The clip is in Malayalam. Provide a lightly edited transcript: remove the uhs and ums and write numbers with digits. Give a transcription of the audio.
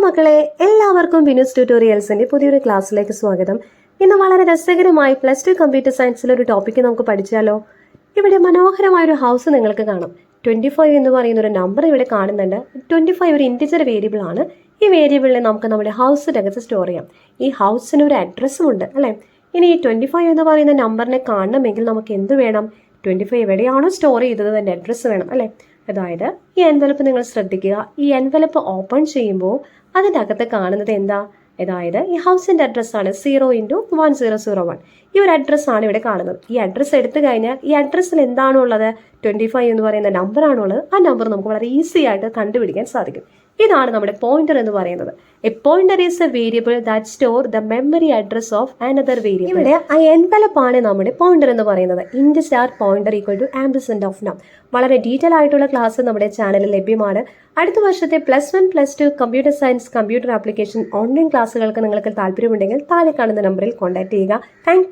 മക്കളെ, എല്ലാവർക്കും വിനൂസ് ട്യൂട്ടോറിയൽസിന്റെ പുതിയൊരു ക്ലാസ്സിലേക്ക് സ്വാഗതം. ഇന്ന് വളരെ രസകരമായി +2 കമ്പ്യൂട്ടർ സയൻസിലെ ഒരു ടോപ്പിക്ക് നമുക്ക് പഠിച്ചാലോ. ഇവിടെ മനോഹരമായ ഒരു ഹൗസ് നിങ്ങൾക്ക് കാണാം. 25 എന്ന് പറയുന്ന ഒരു നമ്പർ ഇവിടെ കാണുന്നുണ്ട്. 25 ഒരു ഇൻറ്റിജർ വേരിയബിൾ ആണ്. ഈ വേരിയബിളിനെ നമുക്ക് നമ്മുടെ ഹൗസിനകത്ത് സ്റ്റോർ ചെയ്യാം. ഈ ഹൗസിന് ഒരു അഡ്രസ്സും ഉണ്ട് അല്ലേ. ഇനി ഈ 25 എന്ന് പറയുന്ന നമ്പറിനെ കാണണമെങ്കിൽ നമുക്ക് എന്ത് വേണം? 25 എവിടെയാണോ സ്റ്റോർ ചെയ്തത് അതിൻ്റെ അഡ്രസ്സ് വേണം അല്ലേ. അതായത് ഈ എൻവലപ്പ് നിങ്ങൾ ശ്രദ്ധിക്കുക. ഈ എൻവലപ്പ് ഓപ്പൺ ചെയ്യുമ്പോൾ അതിൻ്റെ അകത്ത് കാണുന്നത് എന്താ? അതായത് ഈ ഹൗസിൻ്റെ അഡ്രസ്സാണ് 0x1001. ഈ ഒരു അഡ്രസ്സാണ് ഇവിടെ കാണുന്നത്. ഈ അഡ്രസ്സ് എടുത്തു കഴിഞ്ഞാൽ ഈ അഡ്രസ്സിൽ എന്താണോ ഉള്ളത്, 25 എന്ന് പറയുന്ന നമ്പറാണുള്ളത്. ആ നമ്പർ നമുക്ക് വളരെ ഈസി ആയിട്ട് കണ്ടുപിടിക്കാൻ സാധിക്കും. ഇതാണ് നമ്മുടെ പോയിന്റർ എന്ന് പറയുന്നത്. A pointer is a variable that store the memory address of another variable. ഇവിടെ ആ എൻവലപ്പ് ആണ് നമ്മുടെ പോയിന്റർ എന്ന് പറയുന്നത്. Int star pointer equal to ampersand of num. വളരെ ഡീറ്റെയിൽ ആയിട്ടുള്ള ക്ലാസ് നമ്മുടെ ചാനലിൽ ലഭ്യമാണ്. അടുത്ത വർഷത്തെ +1 +2 computer science computer application online ക്ലാസ്സുകൾക്ക് നിങ്ങൾക്ക് താല്പര്യമുണ്ടെങ്കിൽ താഴെ കാണുന്ന നമ്പറിൽ കോൺടാക്ട് ചെയ്യുക. താങ്ക്